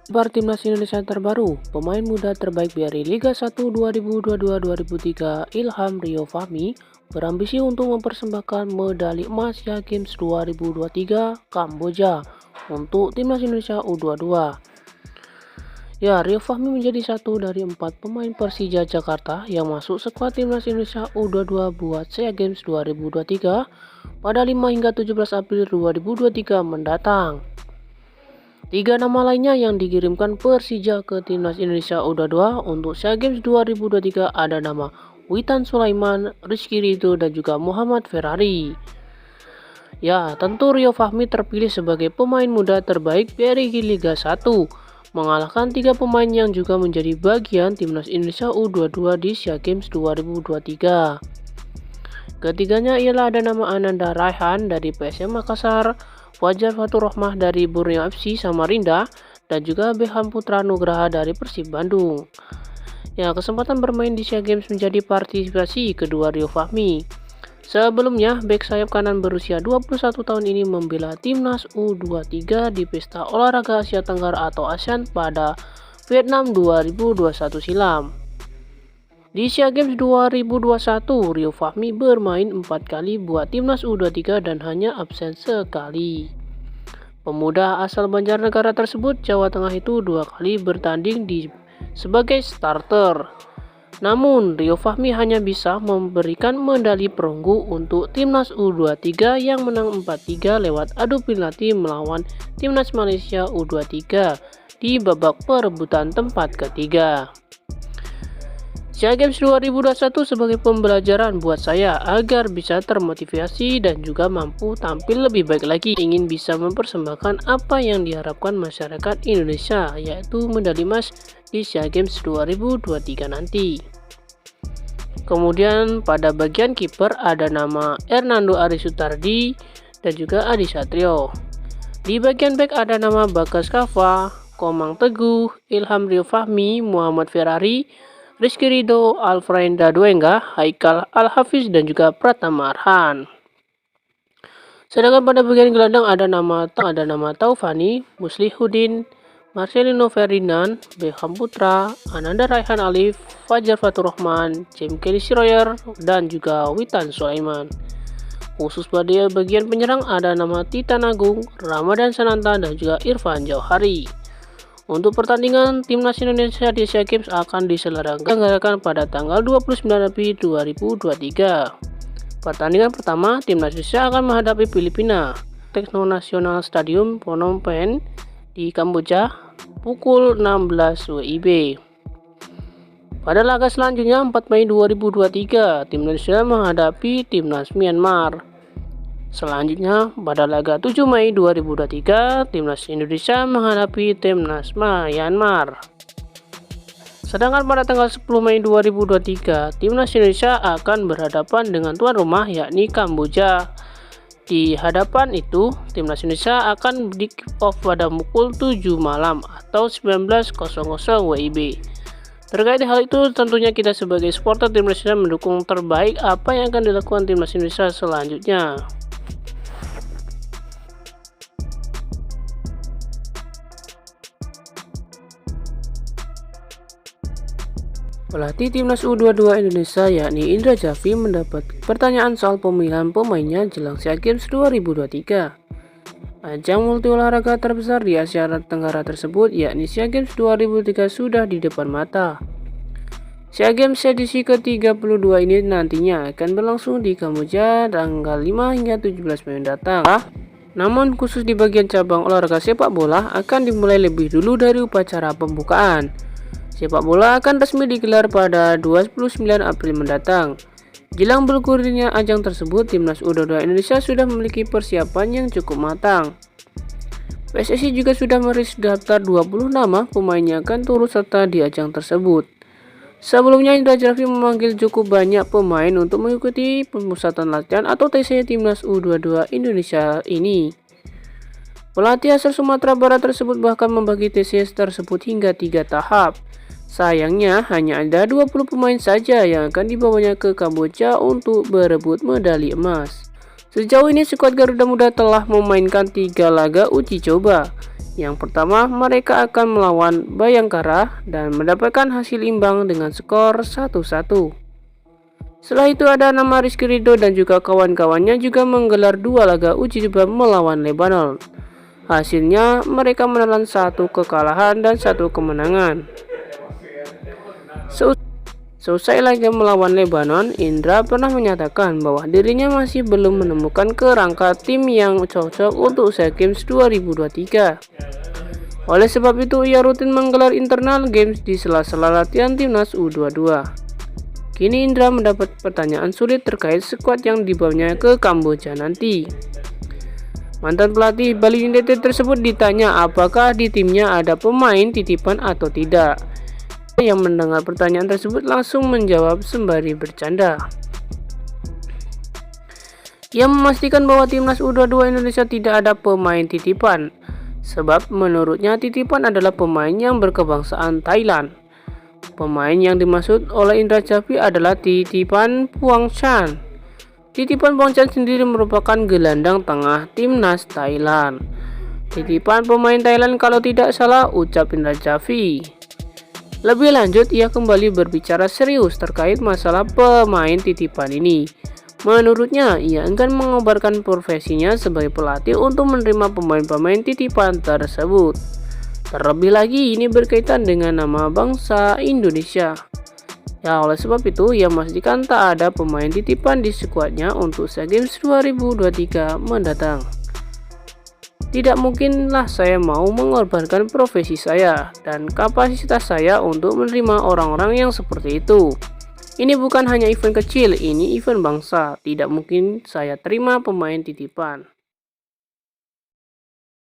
Kabar Timnas Indonesia terbaru, pemain muda terbaik BRI Liga 1 2022-2023 Ilham Rio Fahmi berambisi untuk mempersembahkan medali emas SEA Games 2023 Kamboja untuk Timnas Indonesia U22. Ya, Rio Fahmi menjadi satu dari 4 pemain Persija Jakarta yang masuk skuad Timnas Indonesia U22 buat SEA Games 2023 pada 5 hingga 17 April 2023 mendatang. 3 nama lainnya yang dikirimkan Persija ke Timnas Indonesia U22 untuk SEA Games 2023 ada nama Witan Sulaiman, Rizky Ridho, dan juga Muhammad Ferrari. Ya, tentu Rio Fahmi terpilih sebagai pemain muda terbaik BRI Liga 1, mengalahkan 3 pemain yang juga menjadi bagian Timnas Indonesia U22 di SEA Games 2023. Ketiganya ialah ada nama Ananda Raihan dari PSM Makassar, Fajar Fatur Rahmah dari Borneo FC Samarinda, dan juga Beham Putra Nugraha dari Persib Bandung. Ya, kesempatan bermain di SEA Games menjadi partisipasi kedua Rio Fahmi. Sebelumnya, bek sayap kanan berusia 21 tahun ini membela Timnas U23 di Pesta Olahraga Asia Tenggara atau ASEAN pada Vietnam 2021 silam. Di SEA Games 2021, Rio Fahmi bermain 4 kali buat Timnas U23 dan hanya absen sekali. Pemuda asal Banjarnegara tersebut, Jawa Tengah itu 2 kali bertanding sebagai starter. Namun, Rio Fahmi hanya bisa memberikan medali perunggu untuk Timnas U23 yang menang 4-3 lewat adu penalti melawan Timnas Malaysia U23 di babak perebutan tempat ketiga. SEA Games 2021 sebagai pembelajaran buat saya agar bisa termotivasi dan juga mampu tampil lebih baik lagi. Ingin bisa mempersembahkan apa yang diharapkan masyarakat Indonesia, yaitu medali emas di SEA Games 2023 nanti. Kemudian pada bagian kiper ada nama Hernando Ari Sutardi dan juga Adi Satrio. Di bagian bek ada nama Bagas Kava, Komang Teguh, Ilham Rio Fahmi, Muhammad Ferrari, Rizky Ridho, Alfrenda Duenga, Haikal Al-Hafiz, dan juga Pratama Arhan. Sedangkan pada bagian gelandang ada nama Taufani, Muslihuddin, Marcelino Ferdinand, Beham Putra, Ananda Raihan Alif, Fajar Fatur Rahman, James Kelly Siroyer, dan juga Witan Sulaiman. Khusus pada bagian penyerang ada nama Titan Agung, Ramadan Sananta, dan juga Irfan Jauhari. Untuk pertandingan Timnas Indonesia di SEA Games akan diselenggarakan pada tanggal 29 April 2023. Pertandingan pertama, Timnas Indonesia akan menghadapi Filipina, Tekno Nasional Stadium Phnom Penh di Kamboja pukul 16 WIB. Pada laga selanjutnya 4 Mei 2023, Timnas Indonesia menghadapi Timnas Myanmar. Selanjutnya, pada laga 7 Mei 2023, Timnas Indonesia menghadapi Timnas Myanmar. Sedangkan pada tanggal 10 Mei 2023, Timnas Indonesia akan berhadapan dengan tuan rumah yakni Kamboja. Di hadapan itu, Timnas Indonesia akan di kick off pada pukul 7 malam atau 19.00 WIB. Terkait hal itu, tentunya kita sebagai supporter Timnas Indonesia mendukung terbaik apa yang akan dilakukan Timnas Indonesia selanjutnya. Pelatih Timnas U22 Indonesia yakni Indra Jafri mendapat pertanyaan soal pemilihan pemainnya jelang SEA Games 2023. Ajang multi olahraga terbesar di Asia Tenggara tersebut yakni SEA Games 2023 sudah di depan mata. SEA Games edisi ke-32 ini nantinya akan berlangsung di Kamboja tanggal 5 hingga 17 Mei mendatang. Namun khusus di bagian cabang olahraga sepak bola akan dimulai lebih dulu dari upacara pembukaan. Sepak bola akan resmi digelar pada 29 April mendatang. Jelang bergulirnya ajang tersebut, Timnas U22 Indonesia sudah memiliki persiapan yang cukup matang. PSSI juga sudah merilis daftar 20 nama pemain yang akan turut serta di ajang tersebut. Sebelumnya, Indra Jafri memanggil cukup banyak pemain untuk mengikuti pemusatan latihan atau TC Timnas U22 Indonesia ini. Pelatih asal Sumatera Barat tersebut bahkan membagi TC tersebut hingga 3 tahap. Sayangnya hanya ada 20 pemain saja yang akan dibawanya ke Kamboja untuk berebut medali emas. Sejauh ini skuad Garuda Muda telah memainkan 3 laga uji coba, Yang pertama, mereka akan melawan Bayangkara dan mendapatkan hasil imbang dengan skor 1-1. Setelah itu ada nama Rizky Ridho dan juga kawan-kawannya juga menggelar 2 laga uji coba melawan Lebanon. Hasilnya mereka menelan 1 kekalahan dan 1 kemenangan. Selesai laga melawan Lebanon, Indra pernah menyatakan bahwa dirinya masih belum menemukan kerangka tim yang cocok untuk Sea Games 2023. Oleh sebab itu, ia rutin menggelar internal games di sela-sela latihan timnas U22. Kini Indra mendapat pertanyaan sulit terkait skuad yang dibawanya ke Kamboja nanti. Mantan pelatih Bali United tersebut ditanya apakah di timnya ada pemain titipan atau tidak. Yang mendengar pertanyaan tersebut langsung menjawab sembari bercanda. Ia memastikan bahwa timnas U22 Indonesia tidak ada pemain titipan, sebab menurutnya titipan adalah pemain yang berkebangsaan Thailand. Pemain yang dimaksud oleh Indra Syafri adalah titipan Puang Chan. Titipan Puang Chan sendiri merupakan gelandang tengah timnas Thailand. Titipan pemain Thailand kalau tidak salah, ucap Indra Syafri. Lebih lanjut, ia kembali berbicara serius terkait masalah pemain titipan ini. Menurutnya, ia enggan mengobarkan profesinya sebagai pelatih untuk menerima pemain-pemain titipan tersebut. Terlebih lagi, ini berkaitan dengan nama bangsa Indonesia. Ya, oleh sebab itu, ia memastikan tak ada pemain titipan di skuadnya untuk SEA Games 2023 mendatang. Tidak mungkinlah saya mau mengorbankan profesi saya dan kapasitas saya untuk menerima orang-orang yang seperti itu. Ini bukan hanya event kecil, ini event bangsa. Tidak mungkin saya terima pemain titipan.